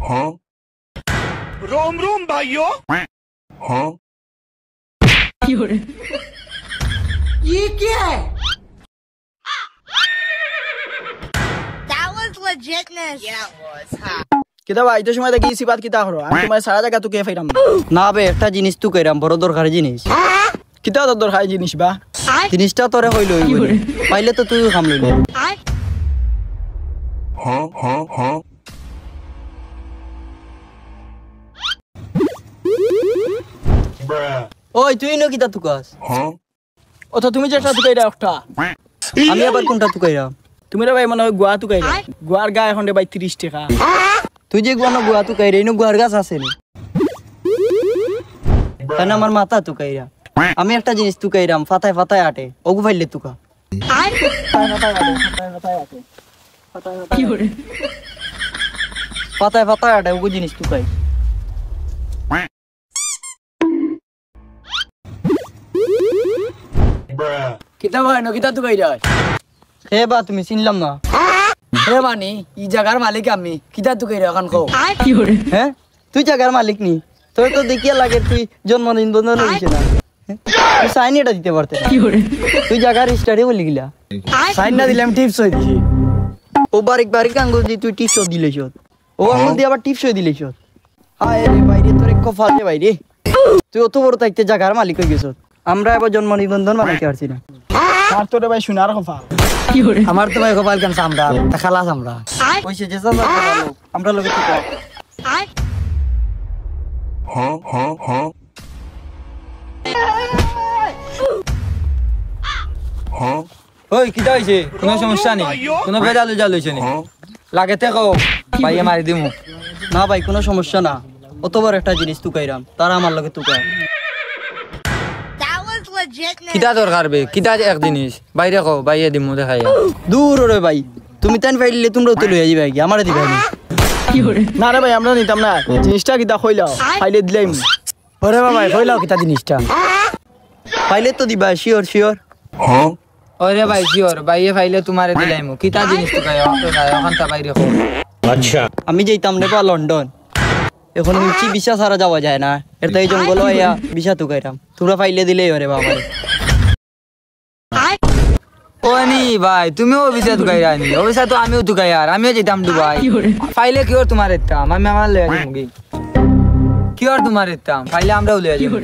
हाँ रोम रोम भाइयों हाँ ये क्या है? That was legitness. Yeah, it was. Huh? কিতা ভাই তো সময় দেখি সিবাত কিতা করো আমি তোমার সারা জায়গা তো কে ফাইরাম না বে একটা জিনিস তো কইরাম বড় দরকারি জিনিস কিতা তো দরকারি জিনিস বা জিনিসটা তোরে হইল পাইলে তো তুই কাম লইলি हाँ हाँ हाँ ওই তুই ন কিতা তুকাস हाँ ও তো তুমি যেটা তুকাইরা একটা আমি আবার কোনটা তুকাইরাম তুমি রে ভাই মনে হয় গোয়া তুকাইরা গোয়ার গা এখন রে ভাই 30 টাকা তুই যে গুয়ানো গুয়া তুকাইরা ইনো গুয়ার গাছ আছে নি তাই না আমার মাথা তুকাইরা আমি একটা জিনিস তুকাইরাম ফাতায় ফাতায় আটে ওগু ফাইলে তুকা ফাতায় ফাতায় আটে ওগু জিনিস তুকাই কিতা ভাই ন কিতা তুকাইরা হে বা তুমি চিনলাম না রে মানি ই জায়গার মালিক আমি কিতা তুকাইরা এখন কও হ্যাঁ তুই জায়গার মালিক নি তোর তো দেখিয়া লাগে তুই জন্মদিন বন্ধন হইছে না তুই সাইন এটা দিতে পারতে না তুই জায়গার স্টাডি বলি গিলা সাইন না দিলাম টিপস হই দিছি ও বারিক বারিক আঙ্গুল দি তুই টিপস দিলেছ ও আঙ্গুল দি আবার টিপস দিলেছ হায় রে বাইরে তোর এক কফাল রে বাইরে তুই অত বড় থাকতে জায়গার মালিক হয়ে গেছ আমরা এবার জন্ম নিবন্ধন বানাইতে পারছি না আর তোর ভাই শোনার কথা আমার তো ভাই কপাল কেন আমরা খালাস আমরা কইছে যে আমরা লোকে তো हाँ हाँ हाँ हाँ ওই কিটা হইছে কোনো সমস্যা নেই কোনো ভেজাল উজাল হইছে নি हाँ লাগে থেকো ভাইয়ে মারি দিমু না ভাই কোনো সমস্যা না অত বড় একটা জিনিস তুকাইরাম তারা আমার লগে তুকায় That was legitness. কিটা দরকার বে কিটা এক জিনিস বাইরে কো বাইয়ে দিমু দেখাই দূর রে ভাই তুমি তান ফাইলে তোমরা তো লইয়া যাবে কি আমারে দিবে না না রে ভাই আমরা নিতাম না জিনিসটা কিতা কইলাও ফাইলে দিলাম ওরে বাবা কইলাও কিতা জিনিসটা ফাইলে তো দিবা শিওর শিওর हाँ ওরে ভাই শিওর বাইয়ে ফাইলে তোমারে দিলাইমু কিটা জিনিস তো গায় ওখান তা বাইরে কো আমি যাইতাম রে বা লন্ডন এখন উচি বিশা সারা যাওয়া যায় না এর তাই জঙ্গল হইয়া বিশা তুকাইরাম তোমরা ফাইলে দিলেই ওরে বাবা ওনি ভাই তুমিও অফিসে তুকাই রানি অফিসে তো আমিও তুকাই আর আমিও যেতাম দুবাই ফাইলে কি ওর তোমার ইত্তাম আমি আমার লয়ে যাবো কি ওর তোমার ইত্তাম ফাইলে আমরাও লয়ে যাবো